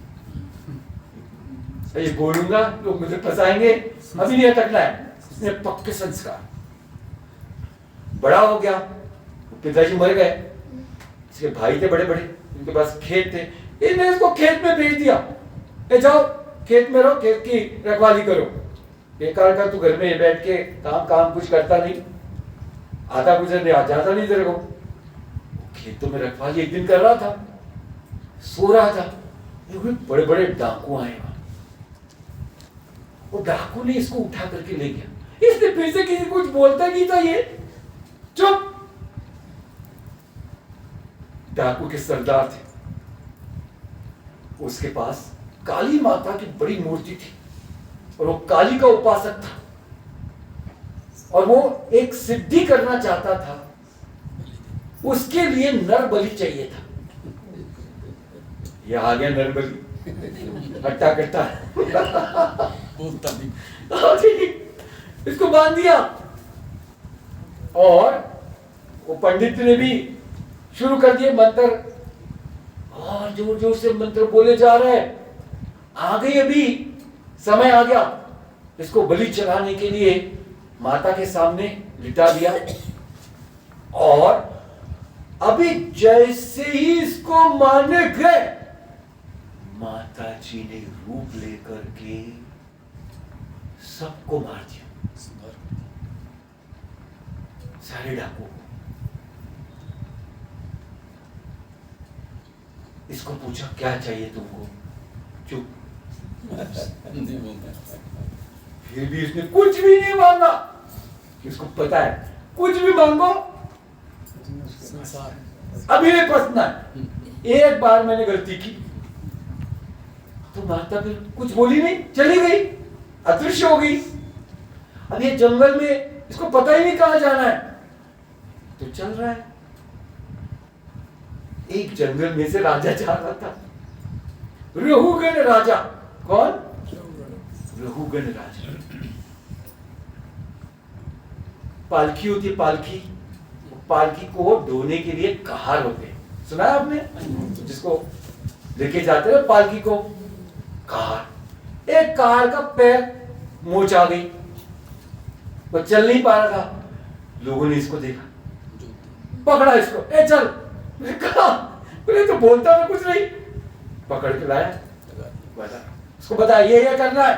S1: ये बोलूंगा लोग मुझे फंसाएंगे, अभी नहीं अटकना है। इसने पक्के संस्कार। बड़ा हो गया, पिताजी मर गए, इसके भाई थे बड़े बड़े, उनके पास खेत थे। इन्हें इसको खेत में भेज दिया, ए जाओ खेत में रहो, खेत की रखवाली करो। बेकार का तू घर में बैठ के काम कुछ करता नहीं, आता कुछ नहीं, जाता नहीं तेरे को। खेतों में रखवाली एक दिन कर रहा था, सो रहा था, बड़े बड़े डाकू आए वहां। वो डाकू ने इसको उठा करके ले गया। इसने फिर से किसी कुछ बोलता नहीं था, ये चुप। डाकू के सरदार थे, उसके पास काली माता की बड़ी मूर्ति थी और वो काली का उपासक था और वो एक सिद्धि करना चाहता था, उसके लिए नर बलि चाहिए था। ये आ गया नर बलि, हट्टा कट्टा
S4: बोलता नहीं।
S1: इसको बांध दिया और वो पंडित ने भी शुरू कर दिए मंत्र, और जोर जोर से मंत्र बोले जा रहे हैं। आ गई, अभी समय आ गया, इसको बलि चढ़ाने के लिए माता के सामने लिटा दिया। और अभी जैसे ही इसको मारने गए, माता जी ने रूप लेकर के सबको मार दिया, सारे डाकू को। इसको पूछा क्या चाहिए तुमको, चुप।
S4: नहीं बोलता।
S1: फिर भी इसने कुछ भी नहीं मांगा। इसको पता है कुछ भी मांगो अभी नहीं पसंद है। एक बार मैंने गलती की तो माता फिर कुछ बोली नहीं, चली गई, अदृश्य हो गई। अब ये जंगल में इसको पता ही नहीं कहां जाना है, तो चल रहा है। एक जंगल में से राजा जा रहा था, रहुगण राजा। कौन? रहुगण राजा। पालकी होती है, पालकी। पालकी को ढोने के लिए कहार होते हैं, सुना है आपने? जिसको लेके जाते हैं पालकी को, कहार। एक कहार का पैर मोच आ गई, वो चल नहीं पा रहा था। लोगों ने इसको देखा, पकड़ा इसको, ए चल। कहा बोले तो बोलता मैं कुछ नहीं, पकड़ के लाया, बता उसको बता ये करना है।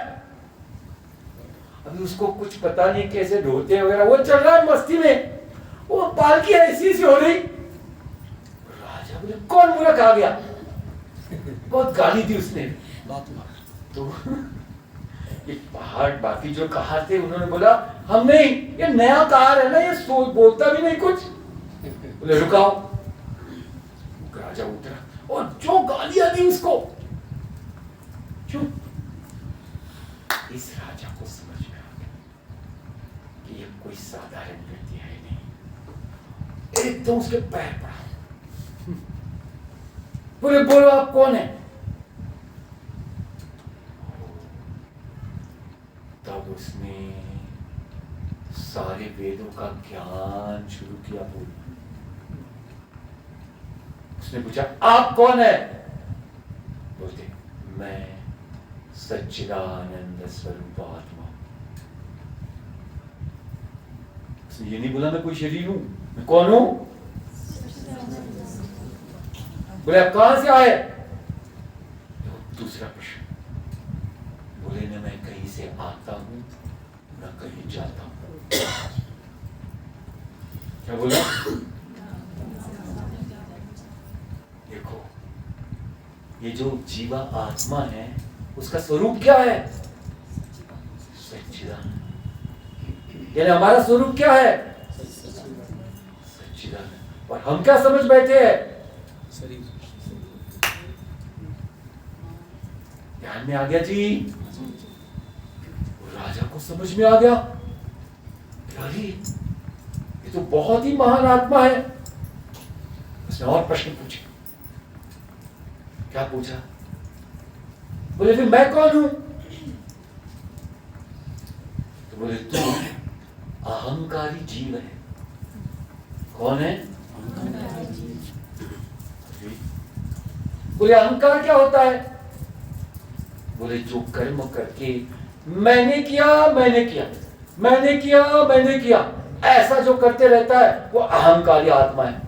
S1: अभी उसको कुछ पता नहीं कैसे ढोते वगैरह, वो चल रहा है मस्ती में, वो पालकी ऐसी सी हो रही। राजा बोले कौन मूर्ख आ गया, बहुत गाली दी उसने। तो ये पहाड़ बाकी जो कहार थे उन्होंने बोला हम नहीं, ये नया कहार है ना, ये सोच बोलता भी नहीं कुछ। बोले रुकाओ। राजा उतरा और जो गालियां दी उसको, चुप। इस राजा को समझ में आ गया कि ये कोई साधारण व्यक्ति है नहीं। एकदम उसके पैर पड़ा। बोले बोलो आप कौन है? तब उसने सारे वेदों का ज्ञान शुरू किया बोलना। उसने पूछा आप कौन है? बोलते मैं सच्चिदानंद स्वरूप आत्मा। उसने ये नहीं बोला मैं कोई शरीर हूं, मैं कौन हूं? बोले आप कहां से आए? दूसरा प्रश्न। बोले न मैं कहीं से आता हूं न कहीं जाता हूं। क्या बोला? देखो ये जो जीवा आत्मा है उसका स्वरूप क्या है? सच्चिदानंद। यानी हमारा स्वरूप क्या है? सच्चिदानंद। और हम क्या समझ बैठे हैं? ध्यान में आ गया जी? राजा को समझ में आ गया, अरे ये तो बहुत ही महान आत्मा है। उसने और प्रश्न पूछे। क्या पूछा? बोले फिर मैं कौन हूं? तो बोले तू अहंकारी जीव है। कौन है? बोले अहंकार क्या होता है? बोले जो कर्म करके मैंने किया मैंने किया मैंने किया मैंने किया ऐसा जो करते रहता है वो अहंकारी आत्मा है।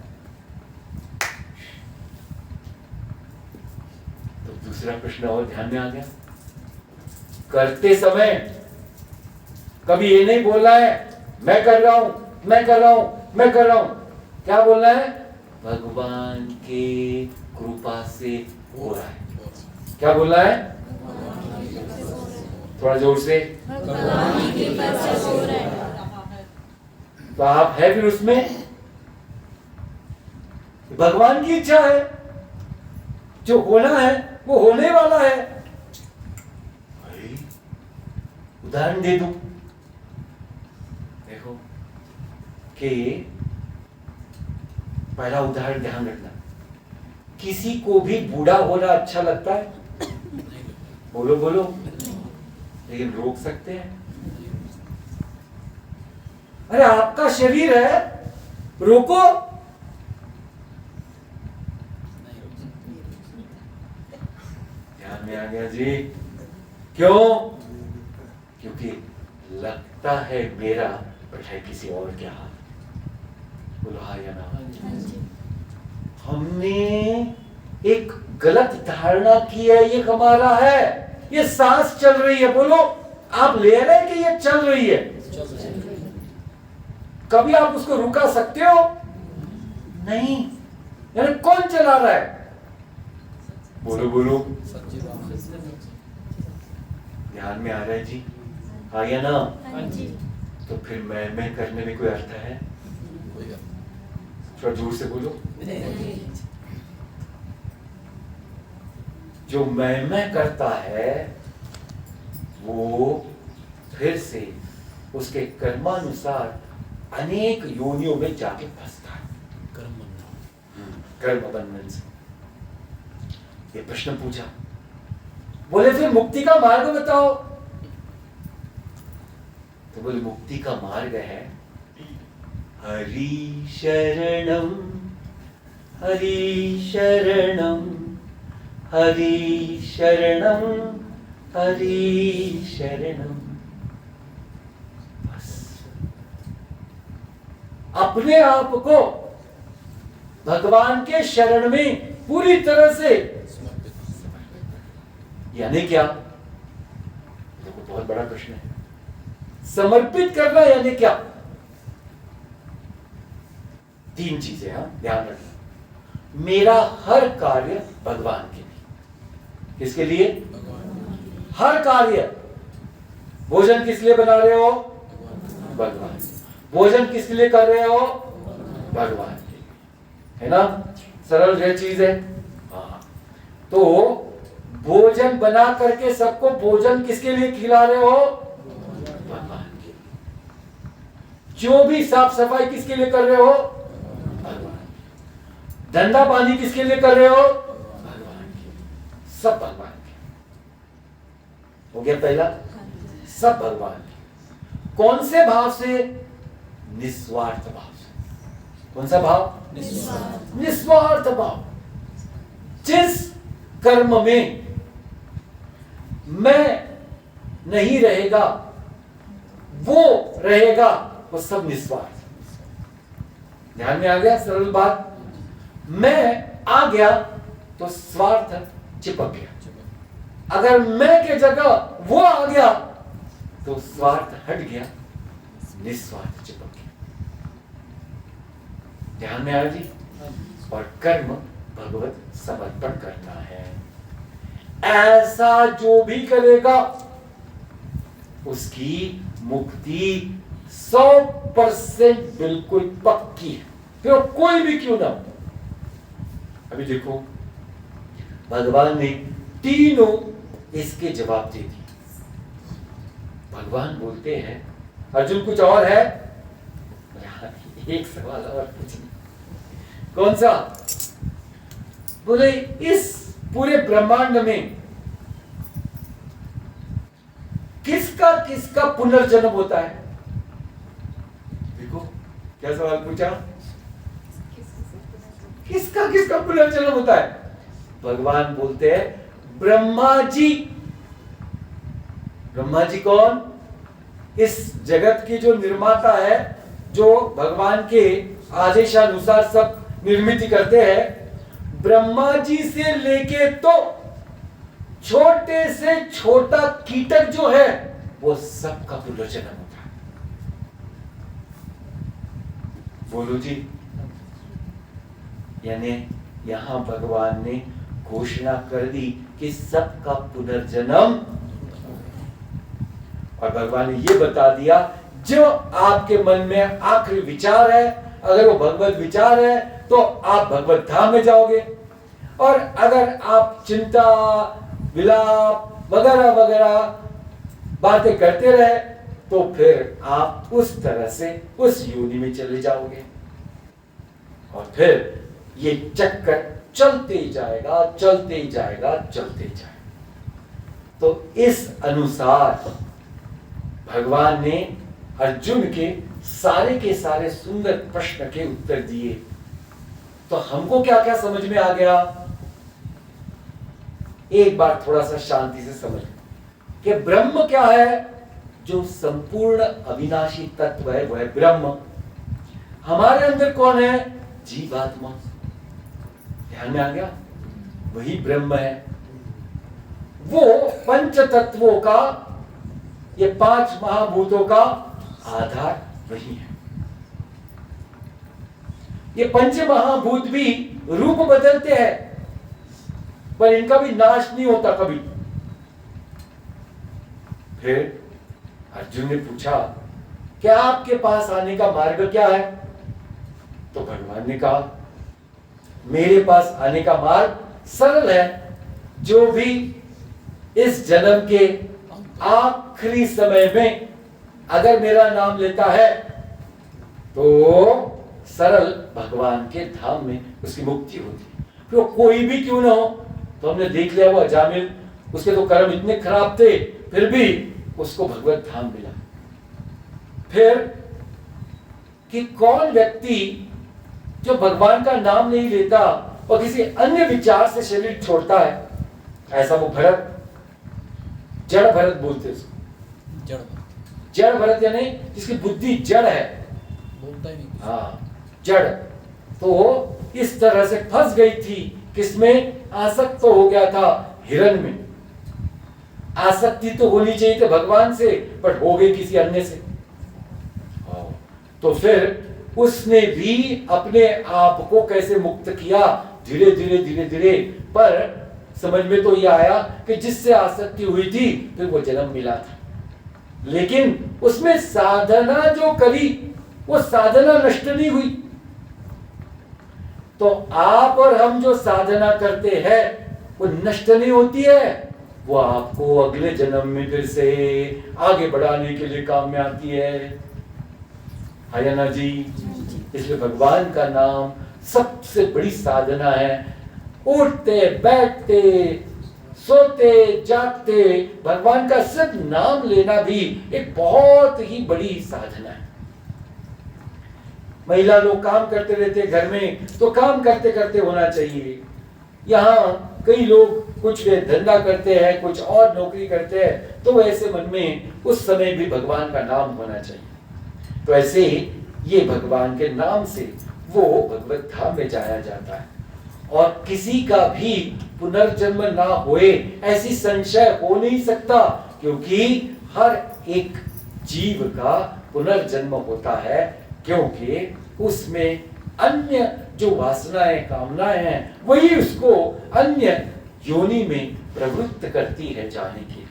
S1: तो दूसरा प्रश्न और ध्यान में आ गया। करते समय कभी ये नहीं बोलना है मैं कर रहा हूं मैं कर रहा हूं मैं कर रहा हूं। क्या बोलना है? भगवान के कृपा से हो रहा है। क्या बोलना है? थोड़ा जोर से।
S3: भगवान की कृपा से हो रहा है।
S1: तो आप है फिर उसमें, भगवान की इच्छा है, जो होना है वो होने वाला है। भाई उदाहरण दे दूं, देखो कि पहला उदाहरण ध्यान रखना, किसी को भी बूढ़ा होना अच्छा लगता है? बोलो बोलो। लेकिन रोक सकते हैं? अरे आपका शरीर है, रोको। ध्यान में आ गया जी? क्यों? क्योंकि लगता है मेरा, बट है किसी और के हाथ। बोलो हाँ या ना?
S3: हाँ जी।
S1: हमने एक गलत धारणा की है, ये हमारा है, ये सांस चल रही है। बोलो, आप ले रहे हैं कि ये चल रही है? कभी आप उसको रुका सकते हो? नहीं। यानी कौन चला रहा है? बोलो बोलो।
S4: सच्ची बात है।
S1: ध्यान में आ रहा है जी? आ गया ना?
S3: हाँ जी।
S1: तो फिर मैं करने में कोई अर्थ है?
S4: कोई बात नहीं।
S1: थोड़ा जोर से बोलो। जो मैं करता है वो फिर से उसके कर्मानुसार अनेक योनियों में जाके फंसता है।
S4: कर्म बनना।
S1: कर्म बंधन से। ये प्रश्न पूछा, बोले फिर मुक्ति का मार्ग बताओ। तो बोले मुक्ति का मार्ग है हरि शरणम, हरि शरणम, हरि शरणम, हरि शरणम। बस अपने आप को भगवान के शरण में पूरी तरह से, यानी क्या? देखो बहुत बड़ा प्रश्न है। समर्पित करना यानी क्या? तीन चीजें, हाँ ध्यान रखना। मेरा हर कार्य भगवान के लिए। किसके लिए? हर कार्य। भोजन किस लिए बना रहे हो? भगवान। भोजन किस लिए कर रहे हो? भगवान के लिए, है ना? सरल यह चीज है। हाँ, तो भोजन बना करके सबको भोजन किसके लिए खिला रहे हो? भगवान के लिए। जो भी साफ सफाई किसके लिए कर रहे हो? भगवान। धंधा पानी किसके लिए कर रहे हो? भगवान के। सब भगवान के। हो गया पहला, सब भगवान के। कौन से भाव से? निस्वार्थ भाव से। कौन सा भाव?
S3: निस्वार्थ।
S1: निस्वार्थ भाव। जिस कर्म में मैं नहीं रहेगा, वो रहेगा, वो सब निस्वार्थ। ध्यान में आ गया? सरल बात। मैं आ गया तो स्वार्थ चिपक गया। अगर मैं के जगह वो आ गया तो स्वार्थ हट गया, निस्वार्थ चिपक गया। ध्यान में आया जी? और कर्म भगवत समर्पण करना है। ऐसा जो भी करेगा उसकी मुक्ति 100% बिल्कुल पक्की है, फिर कोई भी क्यों ना हो। अभी देखो, भगवान ने तीनों इसके जवाब दे दिए। भगवान बोलते हैं, अर्जुन कुछ और है? एक सवाल और पूछना। कौन सा? बोले इस पूरे ब्रह्मांड में किसका किसका पुनर्जन्म होता है? देखो क्या सवाल पूछा। किसका किसका पुनर्जन्म होता है? भगवान बोलते हैं ब्रह्मा जी। ब्रह्मा जी कौन? इस जगत की जो निर्माता है, जो भगवान के आदेशानुसार सब निर्मित करते हैं। ब्रह्मा जी से लेके तो छोटे से छोटा कीटक जो है वो सबका पुनर्जन्म होता है। बोलो जी। यानी यहां भगवान ने घोषणा कर दी कि सबका पुनर्जन्म, और भगवान ने ये बता दिया जो आपके मन में आखिरी विचार है, अगर वो भगवत विचार है तो आप भगवत धाम में जाओगे, और अगर आप चिंता विलाप वगैरह वगैरह बातें करते रहे तो फिर आप उस तरह से उस योनि में चले जाओगे, और फिर ये चक्कर चलते ही जाएगा, चलते ही जाएगा, चलते ही जाएगा। तो इस अनुसार भगवान ने अर्जुन के सारे सुंदर प्रश्न के उत्तर दिए। तो हमको क्या क्या समझ में आ गया, एक बार थोड़ा सा शांति से समझ कि ब्रह्म क्या है, जो संपूर्ण अविनाशी तत्व है, वह है ब्रह्म। हमारे अंदर कौन है, जीवात्मा। ध्यान में आ गया, वही ब्रह्म है। वो पंच तत्वों का, ये 5 महाभूतों का आधार वही है। ये पंच महाभूत भी रूप बदलते हैं, पर इनका भी नाश नहीं होता कभी। फिर अर्जुन ने पूछा क्या आपके पास आने का मार्ग क्या है, तो भगवान ने कहा मेरे पास आने का मार्ग सरल है। जो भी इस जन्म के आखिरी समय में अगर मेरा नाम लेता है तो सरल भगवान के धाम में उसकी मुक्ति होती है। फिर कोई भी क्यों ना हो, तो हमने देख लिया वो अजामिल, उसके तो कर्म इतने खराब थे, फिर भी उसको भगवत धाम मिला। फिर कि कौन व्यक्ति जो भगवान का नाम नहीं लेता और किसी अन्य विचार से शरीर छोड़ता है, ऐसा वो भरत, जड़ भरत बोलते उसको, जड़ भरत यानी जिसकी बुद्धि जड़ है,
S4: बोलता ही नहीं।
S1: हाँ जड़। तो इस तरह से फंस गई थी, किसमें, आसक्त तो हो गया था हिरण में। आसक्ति तो होनी चाहिए थी भगवान से, पर हो गई किसी अन्य से। तो फिर उसने भी अपने आप को कैसे मुक्त किया, धीरे धीरे धीरे धीरे, पर समझ में तो यह आया कि जिससे आसक्ति हुई थी फिर वो जन्म मिला था, लेकिन उसमें साधना जो करी वो साधना नष्ट नहीं हुई। तो आप और हम जो साधना करते हैं वो नष्ट नहीं होती है, वो आपको अगले जन्म में फिर से आगे बढ़ाने के लिए काम में आती है ना जी। इसलिए भगवान का नाम सबसे बड़ी साधना है। उठते बैठते सोते जागते भगवान का सिर्फ नाम लेना भी एक बहुत ही बड़ी साधना है। महिला लोग काम करते रहते घर में, तो काम करते करते होना चाहिए। यहाँ कई लोग कुछ वे धंधा करते हैं, कुछ और नौकरी करते हैं, तो ऐसे मन में उस समय भी भगवान का नाम होना चाहिए। तो ऐसे ये भगवान के नाम से वो भगवत धाम में जाया जाता है। और किसी का भी पुनर्जन्म ना होए ऐसी संशय हो नहीं सकता, क्योंकि हर एक जीव का पुनर्जन्म होता है, क्योंकि उसमें अन्य जो वासनाएं कामनाएं हैं वही उसको अन्य योनि में प्रवृत्त करती है जाने के लिए।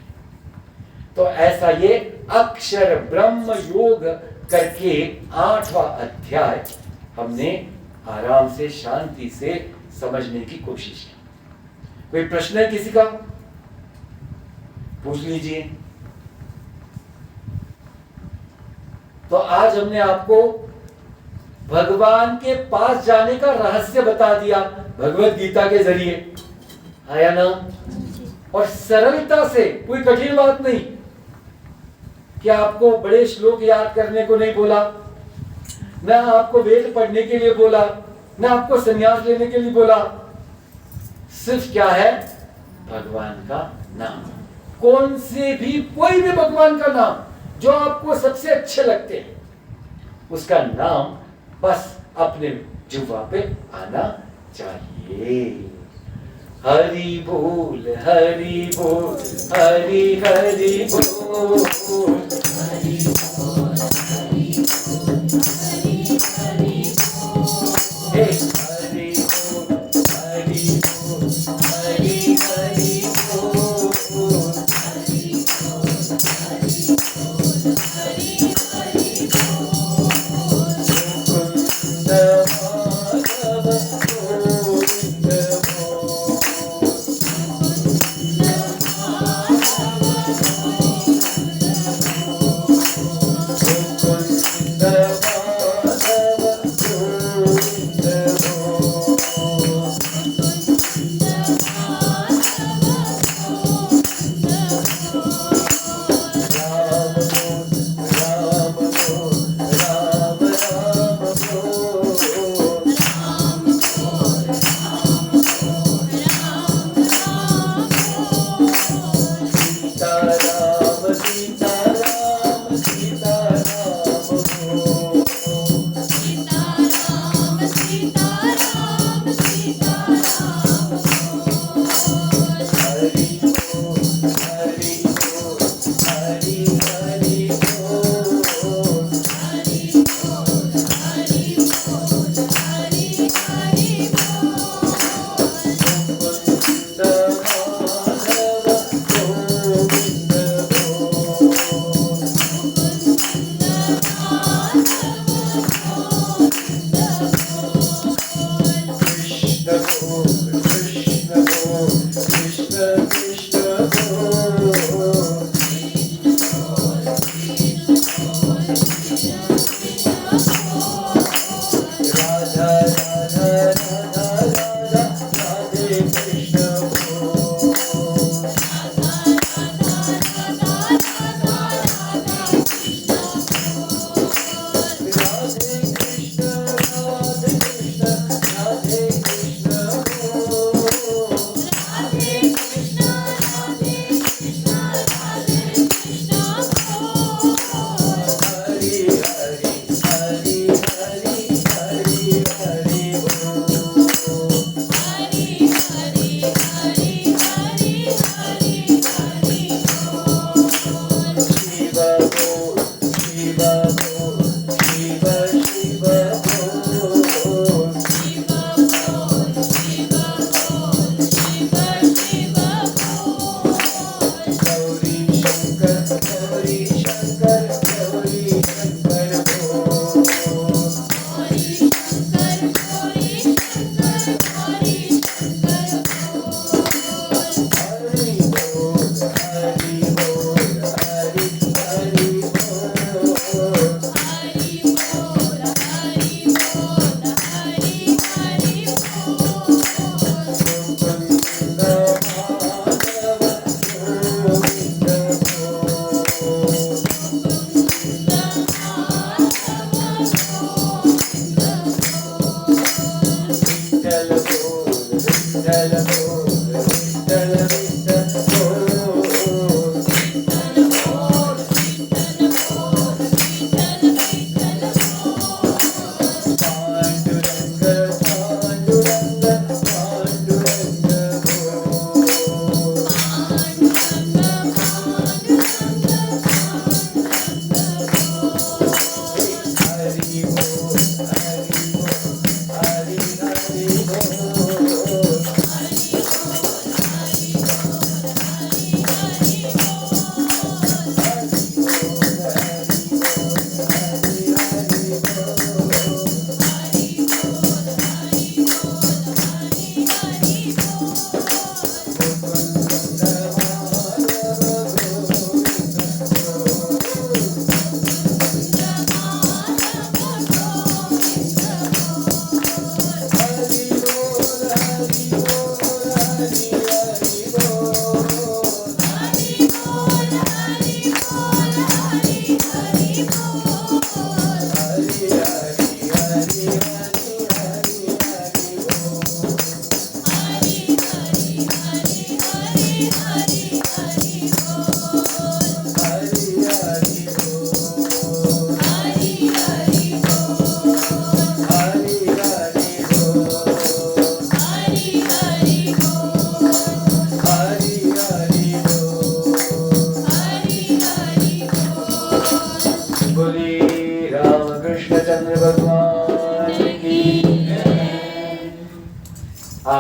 S1: तो ऐसा ये अक्षर ब्रह्म योग करके 8वां अध्याय हमने आराम से शांति से समझने की कोशिश की। कोई प्रश्न है किसी का, पूछ लीजिए। तो आज हमने आपको भगवान के पास जाने का रहस्य बता दिया भगवत गीता के जरिए, आया ना। और सरलता से, कोई कठिन बात नहीं कि आपको बड़े श्लोक याद करने को नहीं बोला, ना आपको वेद पढ़ने के लिए बोला, ना आपको संन्यास लेने के लिए बोला। सिर्फ क्या है, भगवान का नाम। कौन से भी, कोई भी भगवान का नाम जो आपको सबसे अच्छे लगते हैं, उसका नाम बस अपने जुबान पे आना चाहिए। हरि बोल हरि बोल, हरि हरि बोल, हरि बोल हरि बोल, हरि हरि बोल, हरि बोल हरि बोल, हरि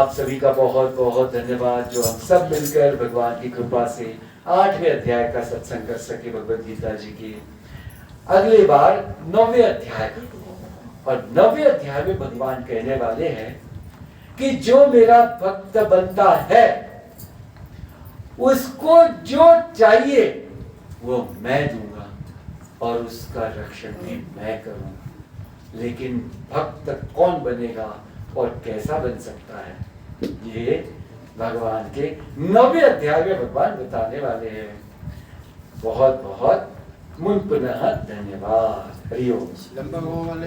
S1: आप सभी का बहुत बहुत धन्यवाद जो हम सब मिलकर भगवान की कृपा से 8वें अध्याय का सत्संग कर सके भगवद गीता जी की। अगली बार 9वें अध्याय, और 9वें अध्याय में भगवान कहने वाले हैं कि जो मेरा भक्त बनता है उसको जो चाहिए वो मैं दूंगा और उसका रक्षण भी मैं करूंगा। लेकिन भक्त कौन बनेगा और कैसा बन सकता है, ये भगवान के 9वें अध्याय में भगवान बताने वाले हैं। बहुत बहुत पुनः धन्यवाद। हरि ओम।
S2: लंबा मुंह वाले